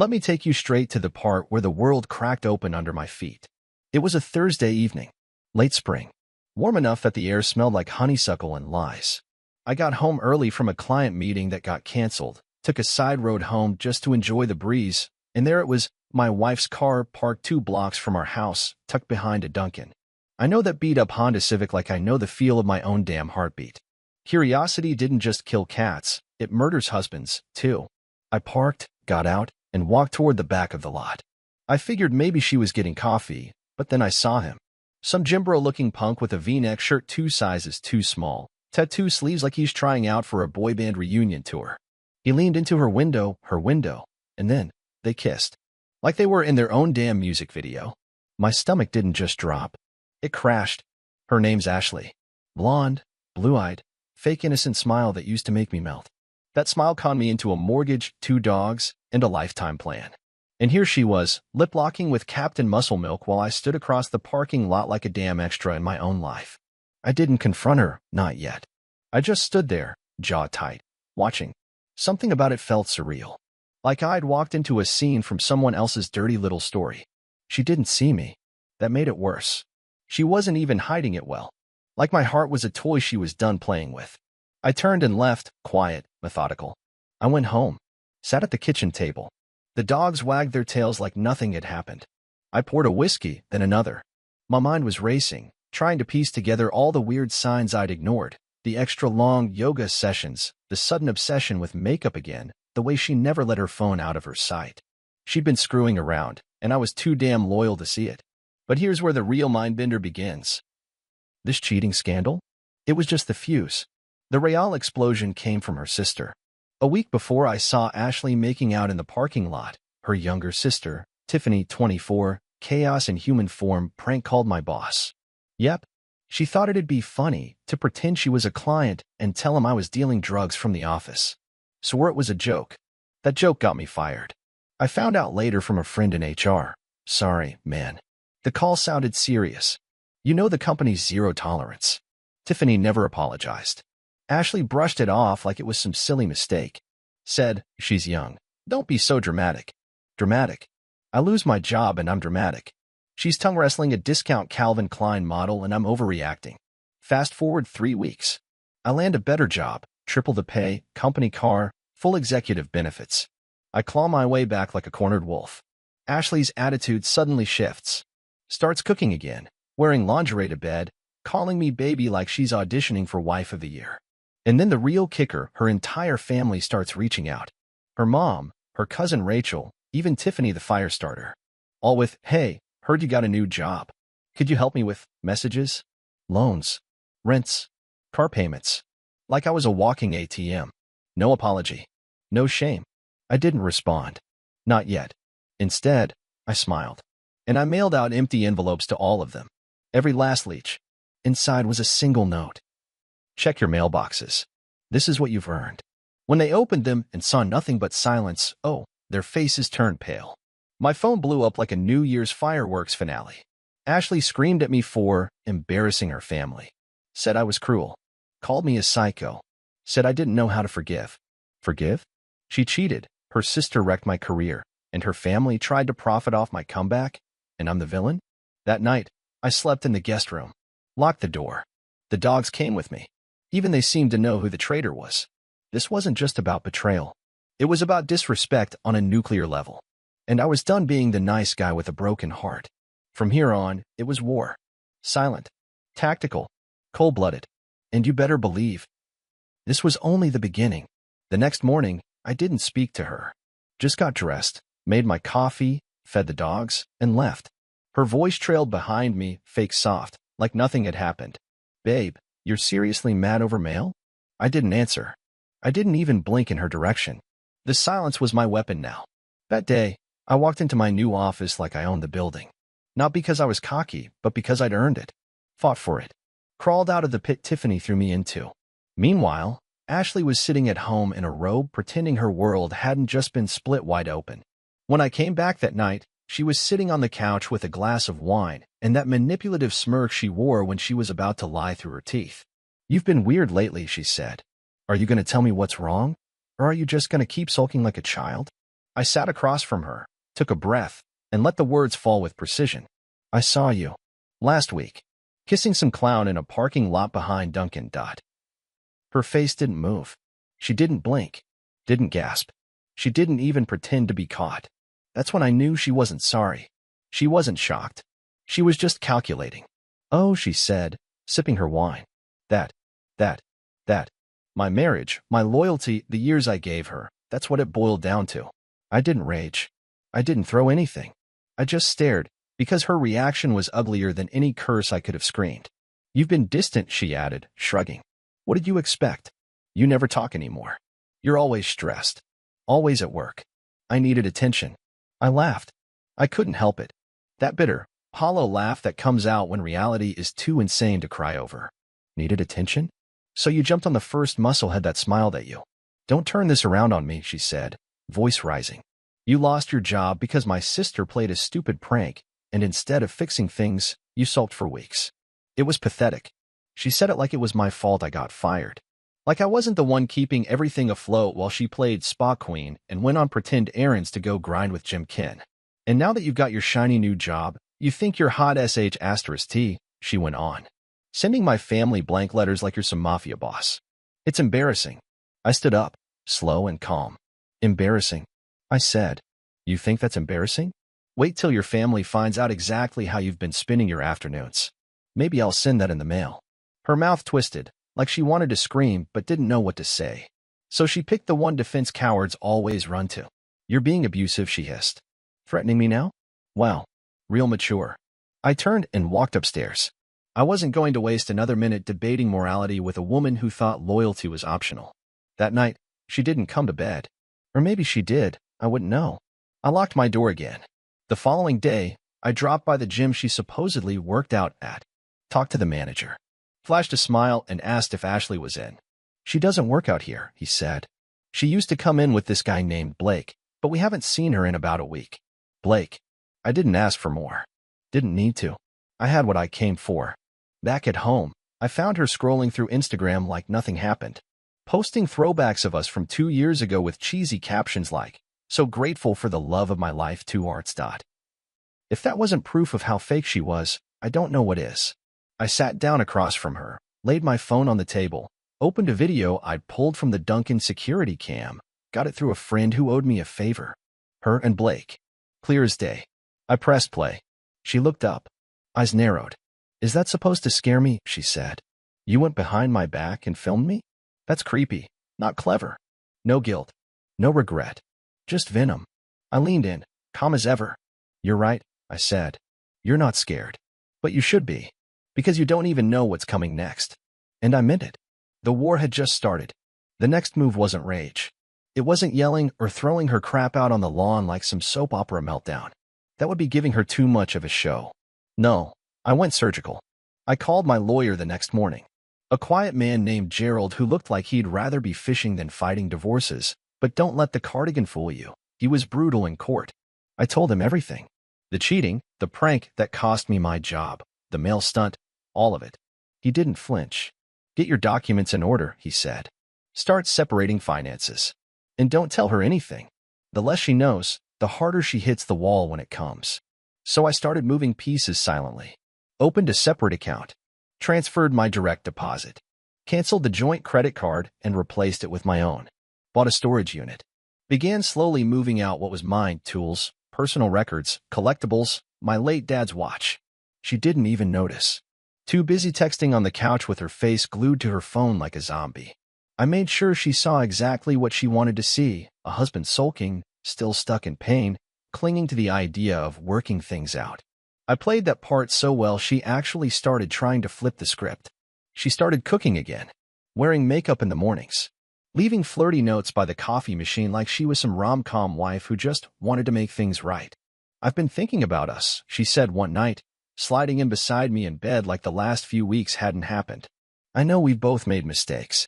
Let me take you straight to the part where the world cracked open under my feet. It was a Thursday evening, late spring, warm enough that the air smelled like honeysuckle and lies. I got home early from a client meeting that got canceled, took a side road home just to enjoy the breeze, and there it was, my wife's car parked 2 blocks from our house, tucked behind a Dunkin'. I know that beat-up Honda Civic like I know the feel of my own damn heartbeat. Curiosity didn't just kill cats, it murders husbands, too. I parked, got out, and walked toward the back of the lot. I figured maybe she was getting coffee, but then I saw him. Some Jimbro-looking punk with a V-neck shirt 2 sizes too small, tattoo sleeves like he's trying out for a boy band reunion tour. He leaned into her window, and then they kissed. Like they were in their own damn music video. My stomach didn't just drop. It crashed. Her name's Ashley. Blonde, blue-eyed, fake innocent smile that used to make me melt. That smile conned me into a mortgage, 2 dogs, and a lifetime plan. And here she was, lip-locking with Captain Muscle Milk while I stood across the parking lot like a damn extra in my own life. I didn't confront her, not yet. I just stood there, jaw tight, watching. Something about it felt surreal. Like I'd walked into a scene from someone else's dirty little story. She didn't see me. That made it worse. She wasn't even hiding it well. Like my heart was a toy she was done playing with. I turned and left, quiet, methodical. I went home, sat at the kitchen table. The dogs wagged their tails like nothing had happened. I poured a whiskey, then another. My mind was racing, trying to piece together all the weird signs I'd ignored. The extra long yoga sessions, the sudden obsession with makeup again, the way she never let her phone out of her sight. She'd been screwing around, and I was too damn loyal to see it. But here's where the real mind-bender begins. This cheating scandal? It was just the fuse. The real explosion came from her sister. A week before, I saw Ashley making out in the parking lot. Her younger sister, Tiffany, 24, chaos in human form, prank-called my boss. Yep, she thought it'd be funny to pretend she was a client and tell him I was dealing drugs from the office. Swore it was a joke. That joke got me fired. I found out later from a friend in HR. Sorry, man. The call sounded serious. You know the company's zero tolerance. Tiffany never apologized. Ashley brushed it off like it was some silly mistake. Said, she's young. Don't be so dramatic. Dramatic. I lose my job and I'm dramatic. She's tongue wrestling a discount Calvin Klein model and I'm overreacting. Fast forward 3 weeks. I land a better job, triple the pay, company car, full executive benefits. I claw my way back like a cornered wolf. Ashley's attitude suddenly shifts. Starts cooking again, wearing lingerie to bed, calling me baby like she's auditioning for Wife of the Year. And then the real kicker, her entire family starts reaching out. Her mom, her cousin Rachel, even Tiffany the fire starter. All with, hey, heard you got a new job. Could you help me with messages, loans, rents, car payments? Like I was a walking ATM. No apology. No shame. I didn't respond. Not yet. Instead, I smiled. And I mailed out empty envelopes to all of them. Every last leech. Inside was a single note. Check your mailboxes. This is what you've earned. When they opened them and saw nothing but silence, their faces turned pale. My phone blew up like a New Year's fireworks finale. Ashley screamed at me for embarrassing her family. Said I was cruel. Called me a psycho. Said I didn't know how to forgive. Forgive? She cheated. Her sister wrecked my career. And her family tried to profit off my comeback. And I'm the villain? That night, I slept in the guest room. Locked the door. The dogs came with me. Even they seemed to know who the traitor was. This wasn't just about betrayal. It was about disrespect on a nuclear level. And I was done being the nice guy with a broken heart. From here on, it was war. Silent. Tactical. Cold-blooded. And you better believe. This was only the beginning. The next morning, I didn't speak to her. Just got dressed, made my coffee, fed the dogs, and left. Her voice trailed behind me, fake soft, like nothing had happened. Babe, you're seriously mad over mail? I didn't answer. I didn't even blink in her direction. The silence was my weapon now. That day, I walked into my new office like I owned the building. Not because I was cocky, but because I'd earned it. Fought for it. Crawled out of the pit Tiffany threw me into. Meanwhile, Ashley was sitting at home in a robe pretending her world hadn't just been split wide open. When I came back that night, she was sitting on the couch with a glass of wine and that manipulative smirk she wore when she was about to lie through her teeth. You've been weird lately, she said. Are you going to tell me what's wrong? Or are you just going to keep sulking like a child? I sat across from her, took a breath, and let the words fall with precision. I saw you. Last week. Kissing some clown in a parking lot behind Dunkin'. Her face didn't move. She didn't blink. Didn't gasp. She didn't even pretend to be caught. That's when I knew she wasn't sorry. She wasn't shocked. She was just calculating. Oh, she said, sipping her wine. That. My marriage, my loyalty, the years I gave her, that's what it boiled down to. I didn't rage. I didn't throw anything. I just stared, because her reaction was uglier than any curse I could have screamed. You've been distant, she added, shrugging. What did you expect? You never talk anymore. You're always stressed. Always at work. I needed attention. I laughed. I couldn't help it. That bitter, hollow laugh that comes out when reality is too insane to cry over. Needed attention? So you jumped on the first musclehead that smiled at you. Don't turn this around on me, she said, voice rising. You lost your job because my sister played a stupid prank, and instead of fixing things, you sulked for weeks. It was pathetic. She said it like it was my fault I got fired. Like I wasn't the one keeping everything afloat while she played spa queen and went on pretend errands to go grind with Jim Kin. And now that you've got your shiny new job, you think you're hot sh*t, she went on. Sending my family blank letters like you're some mafia boss. It's embarrassing. I stood up, slow and calm. Embarrassing, I said. You think that's embarrassing? Wait till your family finds out exactly how you've been spending your afternoons. Maybe I'll send that in the mail. Her mouth twisted, like she wanted to scream but didn't know what to say. So she picked the one defense cowards always run to. You're being abusive, she hissed. Threatening me now? Wow. Real mature. I turned and walked upstairs. I wasn't going to waste another minute debating morality with a woman who thought loyalty was optional. That night, she didn't come to bed. Or maybe she did, I wouldn't know. I locked my door again. The following day, I dropped by the gym she supposedly worked out at. Talked to the manager. Flashed a smile and asked if Ashley was in. She doesn't work out here, he said. She used to come in with this guy named Blake, but we haven't seen her in about a week. Blake. I didn't ask for more. Didn't need to. I had what I came for. Back at home, I found her scrolling through Instagram like nothing happened. Posting throwbacks of us from 2 years ago with cheesy captions like, so grateful for the love of my life, 2 arts. If that wasn't proof of how fake she was, I don't know what is. I sat down across from her, laid my phone on the table, opened a video I'd pulled from the Dunkin' security cam, got it through a friend who owed me a favor. Her and Blake. Clear as day. I pressed play. She looked up. Eyes narrowed. Is that supposed to scare me? She said. You went behind my back and filmed me? That's creepy. Not clever. No guilt. No regret. Just venom. I leaned in, calm as ever. You're right, I said. You're not scared. But you should be. Because you don't even know what's coming next. And I meant it. The war had just started. The next move wasn't rage. It wasn't yelling or throwing her crap out on the lawn like some soap opera meltdown. That would be giving her too much of a show. No, I went surgical. I called my lawyer the next morning. A quiet man named Gerald who looked like he'd rather be fishing than fighting divorces, but don't let the cardigan fool you. He was brutal in court. I told him everything. The cheating, the prank that cost me my job, the mail stunt, all of it. He didn't flinch. Get your documents in order, he said. Start separating finances. And don't tell her anything. The less she knows, the harder she hits the wall when it comes. So I started moving pieces silently. Opened a separate account. Transferred my direct deposit. Canceled the joint credit card and replaced it with my own. Bought a storage unit. Began slowly moving out what was mine, tools, personal records, collectibles, my late dad's watch. She didn't even notice. Too busy texting on the couch with her face glued to her phone like a zombie. I made sure she saw exactly what she wanted to see, a husband sulking, still stuck in pain, clinging to the idea of working things out. I played that part so well she actually started trying to flip the script. She started cooking again, wearing makeup in the mornings, leaving flirty notes by the coffee machine like she was some rom-com wife who just wanted to make things right. I've been thinking about us, she said one night, sliding in beside me in bed like the last few weeks hadn't happened. I know we've both made mistakes.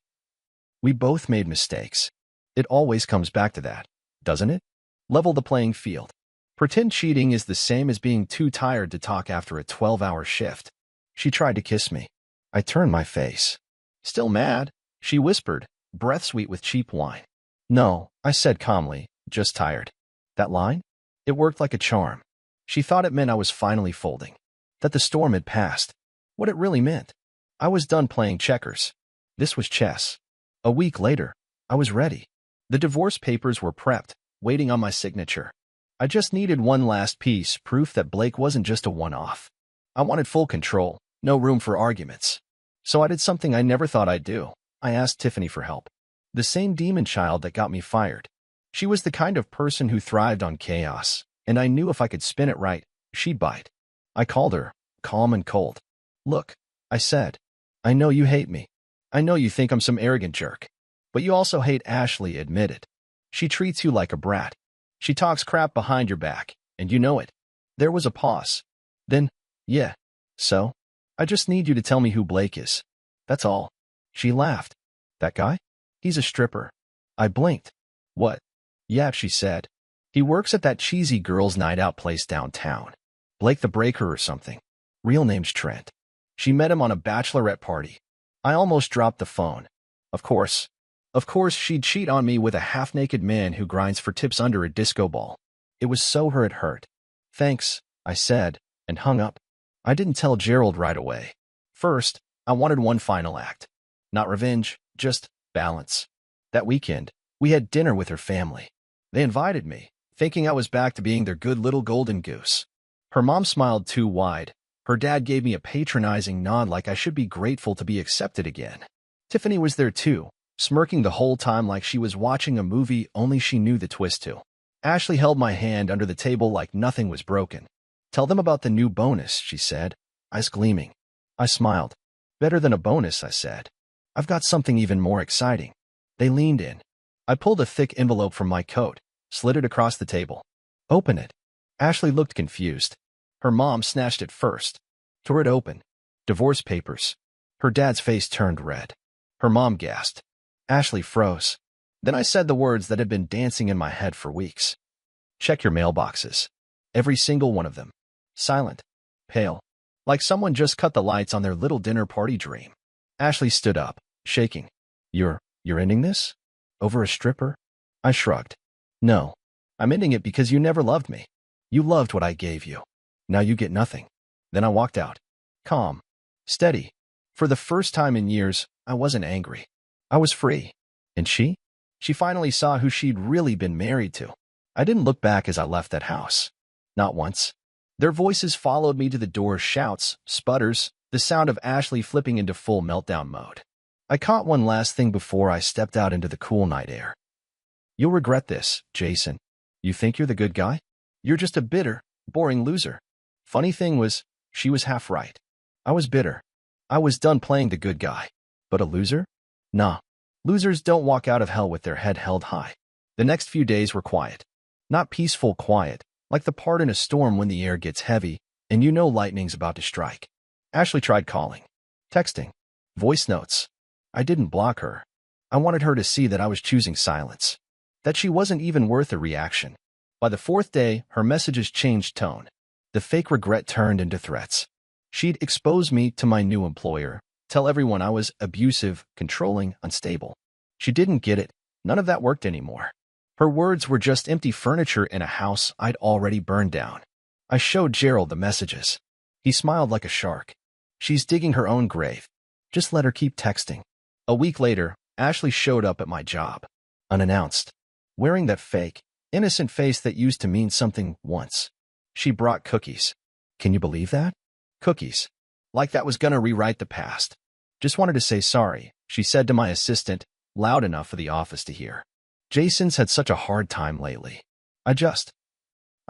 We both made mistakes. It always comes back to that, doesn't it? Level the playing field. Pretend cheating is the same as being too tired to talk after a 12-hour shift. She tried to kiss me. I turned my face. Still mad, she whispered, breath sweet with cheap wine. No, I said calmly, just tired. That line? It worked like a charm. She thought it meant I was finally folding, that the storm had passed. What it really meant, I was done playing checkers. This was chess. A week later, I was ready. The divorce papers were prepped, waiting on my signature. I just needed one last piece, proof that Blake wasn't just a one-off. I wanted full control, no room for arguments. So I did something I never thought I'd do. I asked Tiffany for help. The same demon child that got me fired. She was the kind of person who thrived on chaos, and I knew if I could spin it right, she'd bite. I called her, calm and cold. Look, I said, I know you hate me. I know you think I'm some arrogant jerk. But you also hate Ashley, admit it. She treats you like a brat. She talks crap behind your back, and you know it. There was a pause. Then, yeah. So? I just need you to tell me who Blake is. That's all. She laughed. That guy? He's a stripper. I blinked. What? Yeah, she said. He works at that cheesy girls' night out place downtown. Blake the Breaker or something. Real name's Trent. She met him on a bachelorette party. I almost dropped the phone. Of course. Of course she'd cheat on me with a half-naked man who grinds for tips under a disco ball. It was so her it hurt. Thanks, I said, and hung up. I didn't tell Gerald right away. First, I wanted one final act. Not revenge, just balance. That weekend, we had dinner with her family. They invited me, thinking I was back to being their good little golden goose. Her mom smiled too wide. Her dad gave me a patronizing nod like I should be grateful to be accepted again. Tiffany was there too, smirking the whole time like she was watching a movie only she knew the twist to. Ashley held my hand under the table like nothing was broken. Tell them about the new bonus, she said, eyes gleaming. I smiled. Better than a bonus, I said. I've got something even more exciting. They leaned in. I pulled a thick envelope from my coat, slid it across the table. Open it. Ashley looked confused. Her mom snatched it first. Tore it open. Divorce papers. Her dad's face turned red. Her mom gasped. Ashley froze. Then I said the words that had been dancing in my head for weeks. Check your mailboxes. Every single one of them. Silent. Pale. Like someone just cut the lights on their little dinner party dream. Ashley stood up, shaking. You're ending this? Over a stripper? I shrugged. No. I'm ending it because you never loved me. You loved what I gave you. Now you get nothing. Then I walked out. Calm. Steady. For the first time in years, I wasn't angry. I was free. And she? She finally saw who she'd really been married to. I didn't look back as I left that house. Not once. Their voices followed me to the door, shouts, sputters, the sound of Ashley flipping into full meltdown mode. I caught one last thing before I stepped out into the cool night air. You'll regret this, Jason. You think you're the good guy? You're just a bitter, boring loser. Funny thing was, she was half right. I was bitter. I was done playing the good guy. But a loser? Nah. Losers don't walk out of hell with their head held high. The next few days were quiet. Not peaceful quiet, like the part in a storm when the air gets heavy and you know lightning's about to strike. Ashley tried calling, texting, voice notes. I didn't block her. I wanted her to see that I was choosing silence, that she wasn't even worth a reaction. By the fourth day, her messages changed tone. The fake regret turned into threats. She'd expose me to my new employer, tell everyone I was abusive, controlling, unstable. She didn't get it. None of that worked anymore. Her words were just empty furniture in a house I'd already burned down. I showed Gerald the messages. He smiled like a shark. She's digging her own grave. Just let her keep texting. A week later, Ashley showed up at my job, unannounced, wearing that fake, innocent face that used to mean something once. She brought cookies. Can you believe that? Cookies. Like that was gonna rewrite the past. Just wanted to say sorry, she said to my assistant, loud enough for the office to hear. Jason's had such a hard time lately. I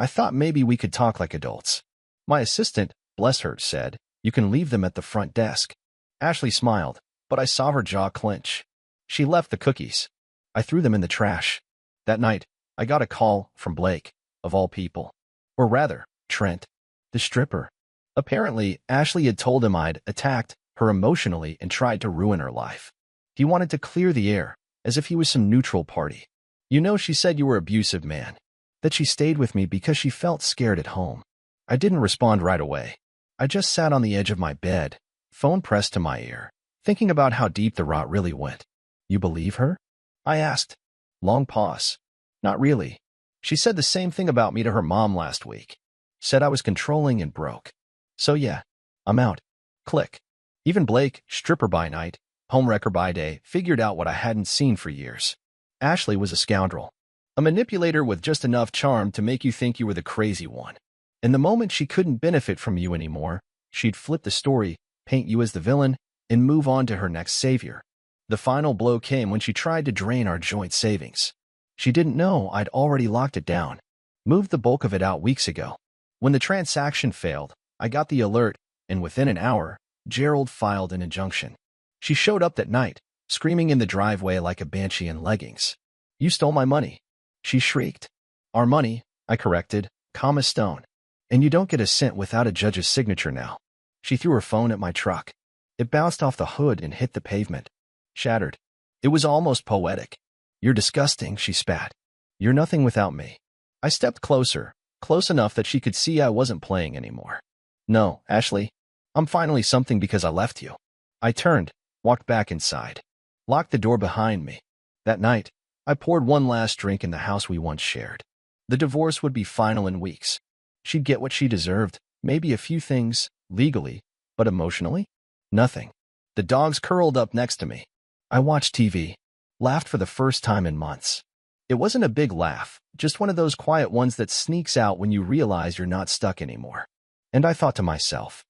thought maybe we could talk like adults. My assistant, bless her, said, you can leave them at the front desk. Ashley smiled, but I saw her jaw clench. She left the cookies. I threw them in the trash. That night, I got a call from Blake, of all people. Or rather, Trent, the stripper. Apparently, Ashley had told him I'd attacked her emotionally and tried to ruin her life. He wanted to clear the air, as if he was some neutral party. You know, she said you were abusive, man. That she stayed with me because she felt scared at home. I didn't respond right away. I just sat on the edge of my bed, phone pressed to my ear, thinking about how deep the rot really went. You believe her? I asked. Long pause. Not really. She said the same thing about me to her mom last week. Said I was controlling and broke. So yeah, I'm out. Click. Even Blake, stripper by night, homewrecker by day, figured out what I hadn't seen for years. Ashley was a scoundrel. A manipulator with just enough charm to make you think you were the crazy one. And the moment she couldn't benefit from you anymore, she'd flip the story, paint you as the villain, and move on to her next savior. The final blow came when she tried to drain our joint savings. She didn't know I'd already locked it down. Moved the bulk of it out weeks ago. When the transaction failed, I got the alert, and within an hour, Gerald filed an injunction. She showed up that night, screaming in the driveway like a banshee in leggings. "You stole my money," she shrieked. "Our money," I corrected, calm as stone. "And you don't get a cent without a judge's signature now." She threw her phone at my truck. It bounced off the hood and hit the pavement. Shattered. It was almost poetic. "You're disgusting," she spat. "You're nothing without me." I stepped closer, close enough that she could see I wasn't playing anymore. "No, Ashley. I'm finally something because I left you." I turned, walked back inside, locked the door behind me. That night, I poured one last drink in the house we once shared. The divorce would be final in weeks. She'd get what she deserved, maybe a few things, legally, but emotionally? Nothing. The dogs curled up next to me. I watched TV, laughed for the first time in months. It wasn't a big laugh, just one of those quiet ones that sneaks out when you realize you're not stuck anymore. And I thought to myself,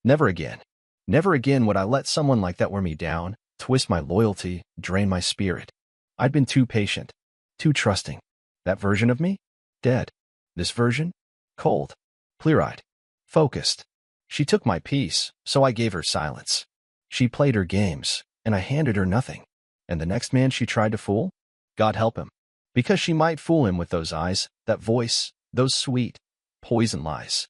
never again. Never again would I let someone like that wear me down, twist my loyalty, drain my spirit. I'd been too patient, too trusting. That version of me? Dead. This version? Cold, clear-eyed, focused. She took my peace, so I gave her silence. She played her games, and I handed her nothing. And the next man she tried to fool? God help him. Because she might fool him with those eyes, that voice, those sweet, poison lies.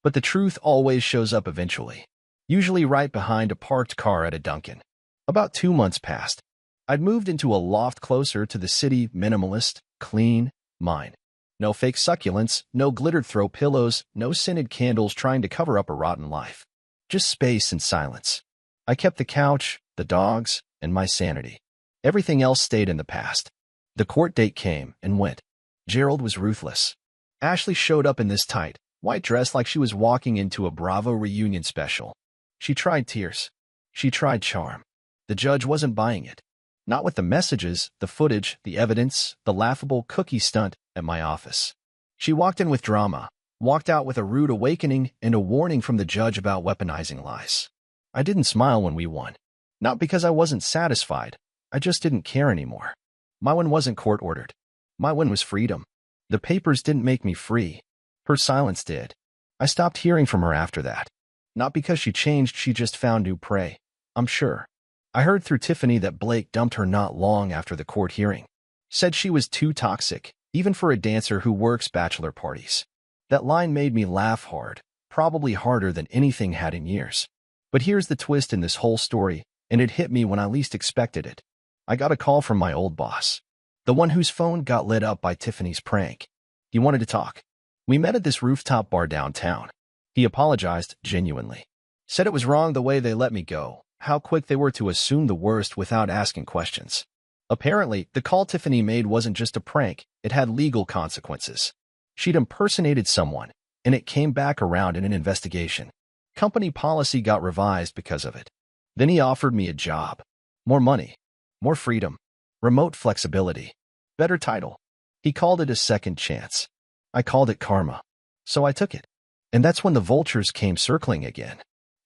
But the truth always shows up eventually, usually right behind a parked car at a Dunkin'. About 2 months passed. I'd moved into a loft closer to the city, minimalist, clean, mine. No fake succulents, no glittered throw pillows, no scented candles trying to cover up a rotten life. Just space and silence. I kept the couch, the dogs, and my sanity. Everything else stayed in the past. The court date came and went. Gerald was ruthless. Ashley showed up in this tight, white dress like she was walking into a Bravo reunion special. She tried tears. She tried charm. The judge wasn't buying it. Not with the messages, the footage, the evidence, the laughable cookie stunt at my office. She walked in with drama, walked out with a rude awakening and a warning from the judge about weaponizing lies. I didn't smile when we won. Not because I wasn't satisfied. I just didn't care anymore. My win wasn't court-ordered. My win was freedom. The papers didn't make me free. Her silence did. I stopped hearing from her after that. Not because she changed, she just found new prey. I'm sure. I heard through Tiffany that Blake dumped her not long after the court hearing. Said she was too toxic, even for a dancer who works bachelor parties. That line made me laugh hard, probably harder than anything had in years. But here's the twist in this whole story, and it hit me when I least expected it. I got a call from my old boss. The one whose phone got lit up by Tiffany's prank. He wanted to talk. We met at this rooftop bar downtown. He apologized genuinely. Said it was wrong the way they let me go, how quick they were to assume the worst without asking questions. Apparently, the call Tiffany made wasn't just a prank, it had legal consequences. She'd impersonated someone, and it came back around in an investigation. Company policy got revised because of it. Then he offered me a job. More money. More freedom. Remote flexibility. Better title. He called it a second chance. I called it karma. So I took it. And that's when the vultures came circling again.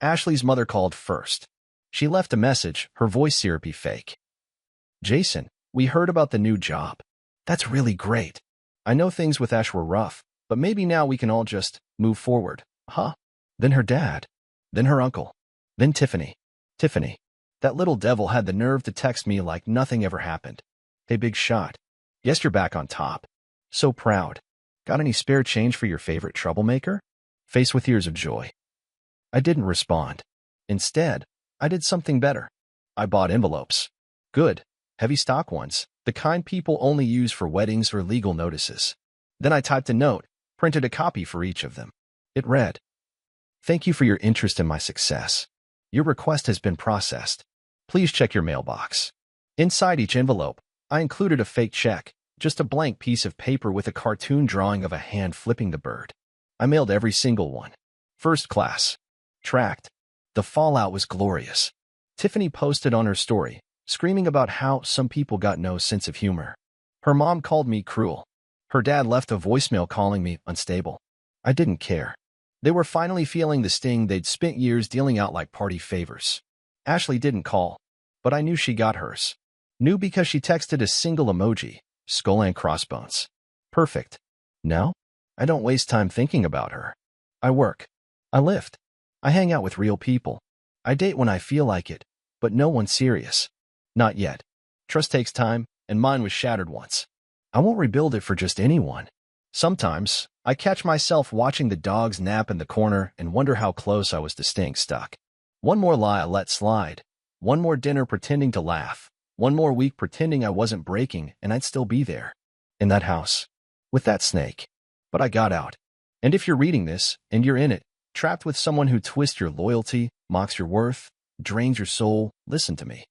Ashley's mother called first. She left a message, her voice syrupy fake. "Jason, we heard about the new job. That's really great. I know things with Ash were rough, but maybe now we can all just move forward, huh?" Then her dad. Then her uncle. Then Tiffany. Tiffany. That little devil had the nerve to text me like nothing ever happened. "Hey, big shot. Guess you're back on top. So proud. Got any spare change for your favorite troublemaker?" Face with tears of joy. I didn't respond. Instead, I did something better. I bought envelopes. Good, heavy stock ones, the kind people only use for weddings or legal notices. Then I typed a note, printed a copy for each of them. It read, "Thank you for your interest in my success. Your request has been processed. Please check your mailbox." Inside each envelope, I included a fake check, Just a blank piece of paper with a cartoon drawing of a hand flipping the bird. I mailed every single one. First class. Tracked. The fallout was glorious. Tiffany posted on her story, screaming about how some people got no sense of humor. Her mom called me cruel. Her dad left a voicemail calling me unstable. I didn't care. They were finally feeling the sting they'd spent years dealing out like party favors. Ashley didn't call, but I knew she got hers. Knew because she texted a single emoji, skull and crossbones. Perfect. No? I don't waste time thinking about her. I work. I lift. I hang out with real people. I date when I feel like it, but no one serious. Not yet. Trust takes time, and mine was shattered once. I won't rebuild it for just anyone. Sometimes, I catch myself watching the dogs nap in the corner and wonder how close I was to staying stuck. One more lie I let slide. One more dinner pretending to laugh. One more week pretending I wasn't breaking and I'd still be there. In that house. With that snake. But I got out. And if you're reading this, and you're in it, trapped with someone who twists your loyalty, mocks your worth, drains your soul, listen to me.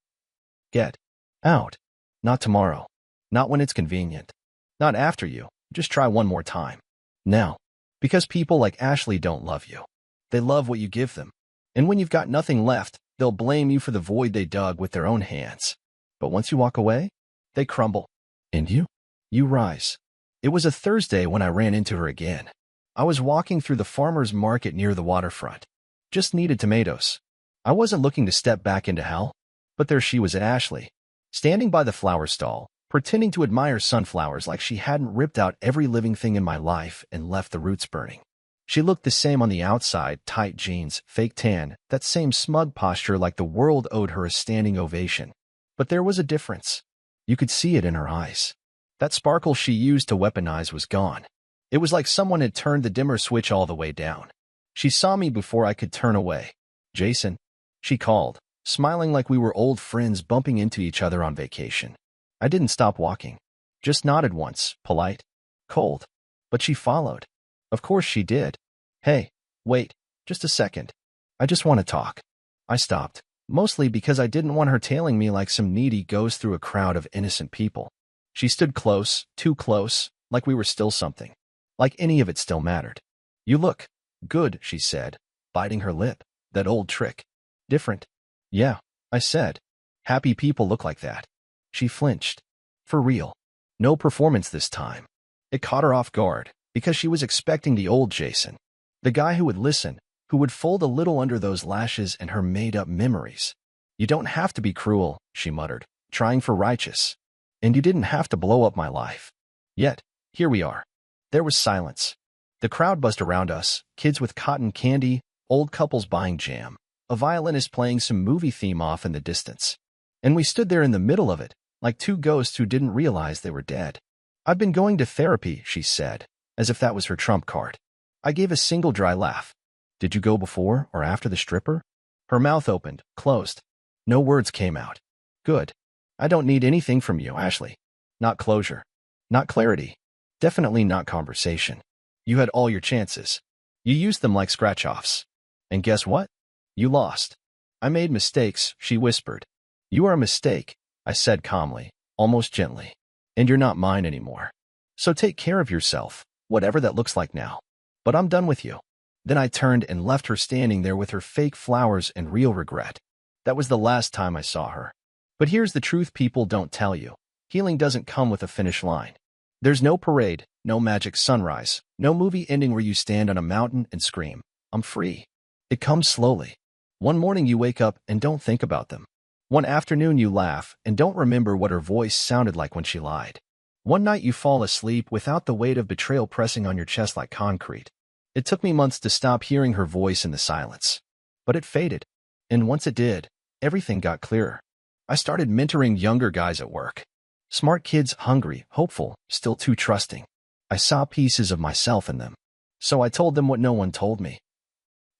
Get out. Not tomorrow. Not when it's convenient. Not after you. Just try one more time. Now. Because people like Ashley don't love you. They love what you give them. And when you've got nothing left, they'll blame you for the void they dug with their own hands. But once you walk away, they crumble. And you? You rise. It was a Thursday when I ran into her again. I was walking through the farmer's market near the waterfront. Just needed tomatoes. I wasn't looking to step back into hell. But there she was at Ashley, standing by the flower stall, pretending to admire sunflowers like she hadn't ripped out every living thing in my life and left the roots burning. She looked the same on the outside, tight jeans, fake tan, that same smug posture like the world owed her a standing ovation. But there was a difference. You could see it in her eyes. That sparkle she used to weaponize was gone. It was like someone had turned the dimmer switch all the way down. She saw me before I could turn away. Jason, she called, smiling like we were old friends bumping into each other on vacation. I didn't stop walking. Just nodded once, polite, cold. But she followed. Of course she did. Hey, wait, just a second. I just want to talk. I stopped, mostly because I didn't want her tailing me like some needy ghost through a crowd of innocent people. She stood close, too close, like we were still something. Like any of it still mattered. You look good, she said, biting her lip. That old trick. Different. Yeah, I said. Happy people look like that. She flinched. For real. No performance this time. It caught her off guard, because she was expecting the old Jason. The guy who would listen, who would fold a little under those lashes and her made-up memories. You don't have to be cruel, she muttered, trying for righteous. And you didn't have to blow up my life. Yet, here we are. There was silence. The crowd buzzed around us, kids with cotton candy, old couples buying jam, a violinist playing some movie theme off in the distance. And we stood there in the middle of it, like two ghosts who didn't realize they were dead. I've been going to therapy, she said, as if that was her trump card. I gave a single dry laugh. Did you go before or after the stripper? Her mouth opened, closed. No words came out. Good. I don't need anything from you, Ashley. Not closure. Not clarity. Definitely not conversation. You had all your chances. You used them like scratch-offs. And guess what? You lost. I made mistakes, she whispered. You are a mistake, I said calmly, almost gently. And you're not mine anymore. So take care of yourself, whatever that looks like now. But I'm done with you. Then I turned and left her standing there with her fake flowers and real regret. That was the last time I saw her. But here's the truth people don't tell you. Healing doesn't come with a finish line. There's no parade, no magic sunrise, no movie ending where you stand on a mountain and scream, I'm free. It comes slowly. One morning you wake up and don't think about them. One afternoon you laugh and don't remember what her voice sounded like when she lied. One night you fall asleep without the weight of betrayal pressing on your chest like concrete. It took me months to stop hearing her voice in the silence. But it faded. And once it did, everything got clearer. I started mentoring younger guys at work. Smart kids, hungry, hopeful, still too trusting. I saw pieces of myself in them. So I told them what no one told me.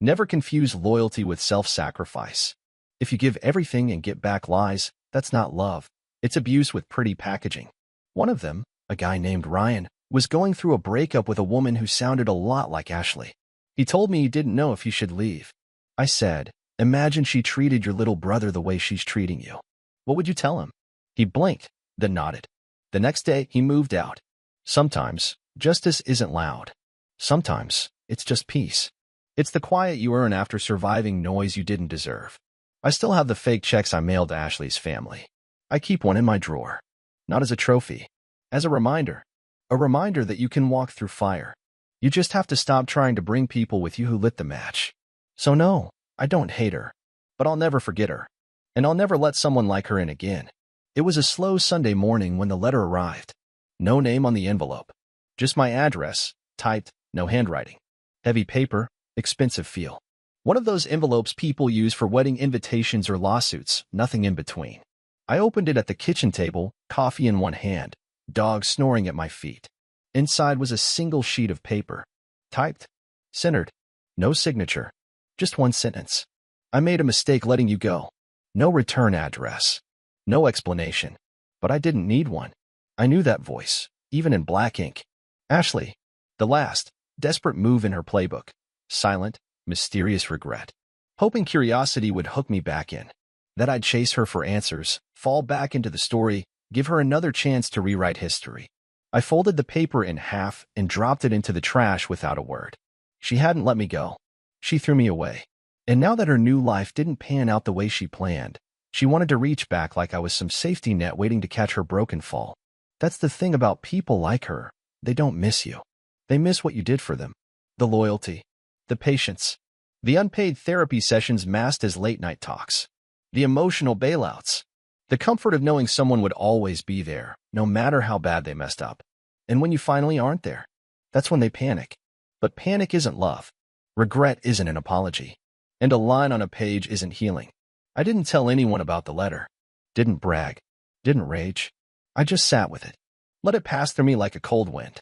Never confuse loyalty with self-sacrifice. If you give everything and get back lies, that's not love. It's abuse with pretty packaging. One of them, a guy named Ryan, was going through a breakup with a woman who sounded a lot like Ashley. He told me he didn't know if he should leave. I said, imagine she treated your little brother the way she's treating you. What would you tell him? He blinked, then nodded. The next day, he moved out. Sometimes, justice isn't loud. Sometimes, it's just peace. It's the quiet you earn after surviving noise you didn't deserve. I still have the fake checks I mailed to Ashley's family. I keep one in my drawer. Not as a trophy. As a reminder. A reminder that you can walk through fire. You just have to stop trying to bring people with you who lit the match. So no, I don't hate her. But I'll never forget her. And I'll never let someone like her in again. It was a slow Sunday morning when the letter arrived. No name on the envelope. Just my address, typed, no handwriting. Heavy paper, expensive feel. One of those envelopes people use for wedding invitations or lawsuits, nothing in between. I opened it at the kitchen table, coffee in one hand, dog snoring at my feet. Inside was a single sheet of paper. Typed. Centered. No signature. Just one sentence. I made a mistake letting you go. No return address. No explanation. But I didn't need one. I knew that voice, even in black ink. Ashley. The last, desperate move in her playbook. Silent, mysterious regret. Hoping curiosity would hook me back in. That I'd chase her for answers, fall back into the story, give her another chance to rewrite history. I folded the paper in half and dropped it into the trash without a word. She hadn't let me go. She threw me away. And now that her new life didn't pan out the way she planned, she wanted to reach back like I was some safety net waiting to catch her broken fall. That's the thing about people like her. They don't miss you. They miss what you did for them. The loyalty. The patience. The unpaid therapy sessions masked as late-night talks. The emotional bailouts. The comfort of knowing someone would always be there, no matter how bad they messed up. And when you finally aren't there, that's when they panic. But panic isn't love. Regret isn't an apology. And a line on a page isn't healing. I didn't tell anyone about the letter. Didn't brag. Didn't rage. I just sat with it. Let it pass through me like a cold wind.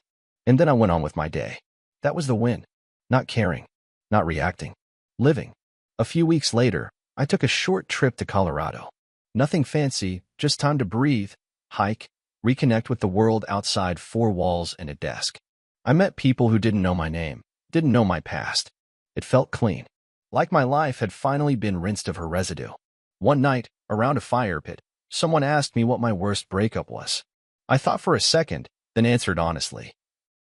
And then I went on with my day. That was the win. Not caring. Not reacting. Living. A few weeks later, I took a short trip to Colorado. Nothing fancy, just time to breathe, hike, reconnect with the world outside four walls and a desk. I met people who didn't know my name, didn't know my past. It felt clean. Like my life had finally been rinsed of her residue. One night, around a fire pit, someone asked me what my worst breakup was. I thought for a second, then answered honestly.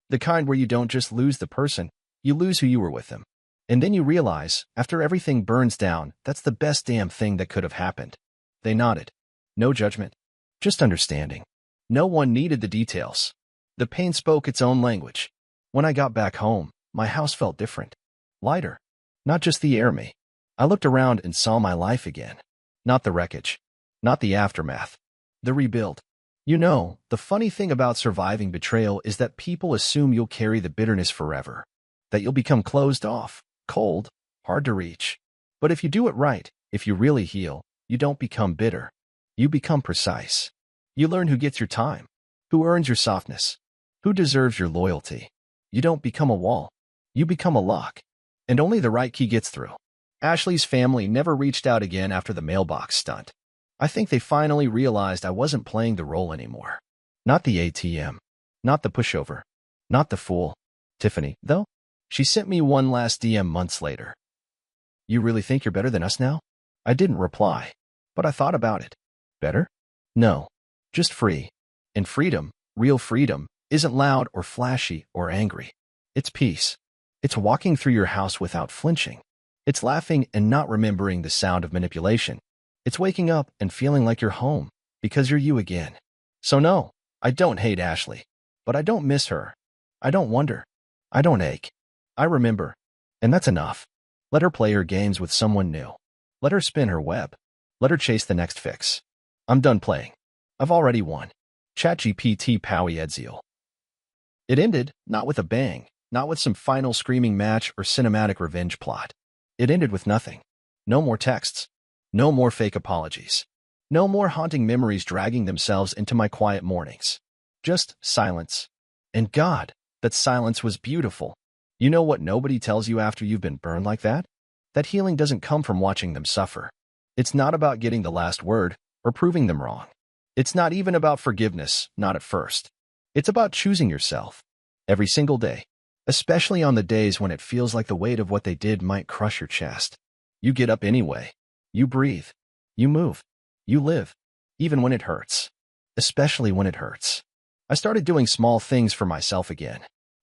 The kind where you don't just lose the person, you lose who you were with them. And then you realize, after everything burns down, that's the best damn thing that could have happened. They nodded. No judgment. Just understanding. No one needed the details. The pain spoke its own language. When I got back home, my house felt different. Lighter. Not just the air me. I looked around and saw my life again. Not the wreckage. Not the aftermath. The rebuild. You know, the funny thing about surviving betrayal is that people assume you'll carry the bitterness forever. That you'll become closed off, cold, hard to reach. But if you do it right, if you really heal, you don't become bitter. You become precise. You learn who gets your time, who earns your softness, who deserves your loyalty. You don't become a wall. You become a lock. And only the right key gets through. Ashley's family never reached out again after the mailbox stunt. I think they finally realized I wasn't playing the role anymore. Not the ATM. Not the pushover. Not the fool. Tiffany, though? She sent me one last DM months later. You really think you're better than us now? I didn't reply, but I thought about it. Better? No. Just free. And freedom, real freedom, isn't loud or flashy or angry. It's peace. It's walking through your house without flinching. It's laughing and not remembering the sound of manipulation. It's waking up and feeling like you're home, because you're you again. So no, I don't hate Ashley, but I don't miss her. I don't wonder. I don't ache. I remember. And that's enough. Let her play her games with someone new. Let her spin her web. Let her chase the next fix. I'm done playing. I've already won. ChatGPT Powie Edziel. It ended, not with a bang, not with some final screaming match or cinematic revenge plot. It ended with nothing. No more texts. No more fake apologies. No more haunting memories dragging themselves into my quiet mornings. Just silence. And God, that silence was beautiful. You know what nobody tells you after you've been burned like that? That healing doesn't come from watching them suffer. It's not about getting the last word or proving them wrong. It's not even about forgiveness, not at first. It's about choosing yourself. Every single day. Especially on the days when it feels like the weight of what they did might crush your chest. You get up anyway. You breathe. You move. You live. Even when it hurts. especially when it hurts. I started doing small things for myself again.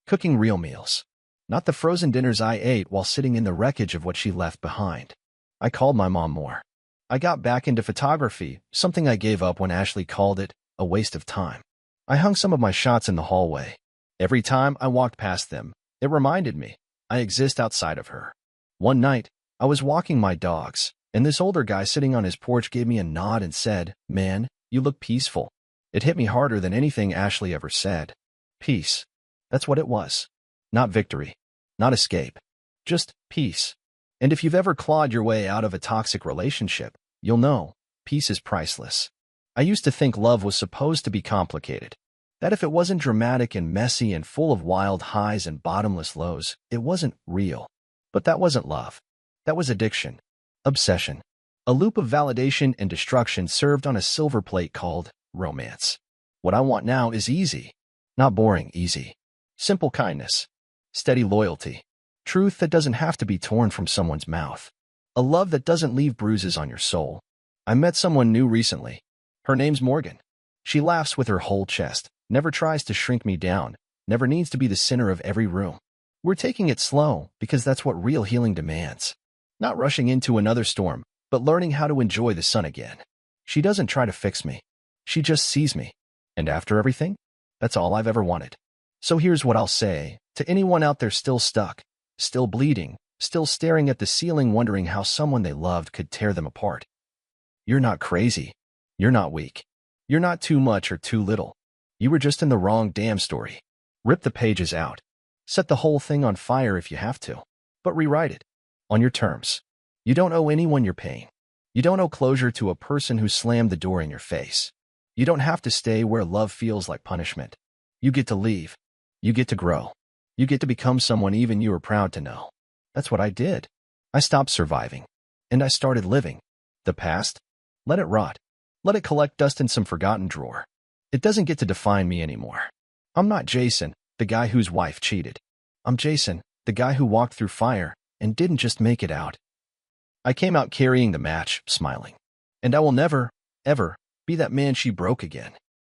Cooking real meals. Not the frozen dinners I ate while sitting in the wreckage of what she left behind. I called my mom more. I got back into photography, something I gave up when Ashley called it a waste of time. I hung some of my shots in the hallway. Every time I walked past them, it reminded me I exist outside of her. One night, I was walking my dogs, and this older guy sitting on his porch gave me a nod and said, "Man, you look peaceful." It hit me harder than anything Ashley ever said. Peace. That's what it was. Not victory. Not escape. Just peace. And if you've ever clawed your way out of a toxic relationship, you'll know peace is priceless. I used to think love was supposed to be complicated. That if it wasn't dramatic and messy and full of wild highs and bottomless lows, it wasn't real. But that wasn't love. That was addiction. Obsession. A loop of validation and destruction served on a silver plate called romance. What I want now is easy. Not boring, easy. Simple kindness. Steady loyalty. Truth that doesn't have to be torn from someone's mouth. A love that doesn't leave bruises on your soul. I met someone new recently. Her name's Morgan. She laughs with her whole chest, never tries to shrink me down, never needs to be the center of every room. We're taking it slow because that's what real healing demands. Not rushing into another storm, but learning how to enjoy the sun again. She doesn't try to fix me. She just sees me. And after everything, that's all I've ever wanted. So here's what I'll say to anyone out there still stuck, still bleeding, still staring at the ceiling wondering how someone they loved could tear them apart. You're not crazy. You're not weak. You're not too much or too little. You were just in the wrong damn story. Rip the pages out. Set the whole thing on fire if you have to. But rewrite it. On your terms. You don't owe anyone your pain. You don't owe closure to a person who slammed the door in your face. You don't have to stay where love feels like punishment. You get to leave. You get to grow. You get to become someone even you are proud to know. That's what I did. I stopped surviving. And I started living. The past? Let it rot. Let it collect dust in some forgotten drawer. It doesn't get to define me anymore. I'm not Jason, the guy whose wife cheated. I'm Jason, the guy who walked through fire and didn't just make it out. I came out carrying the match, smiling. And I will never, ever be that man she broke again.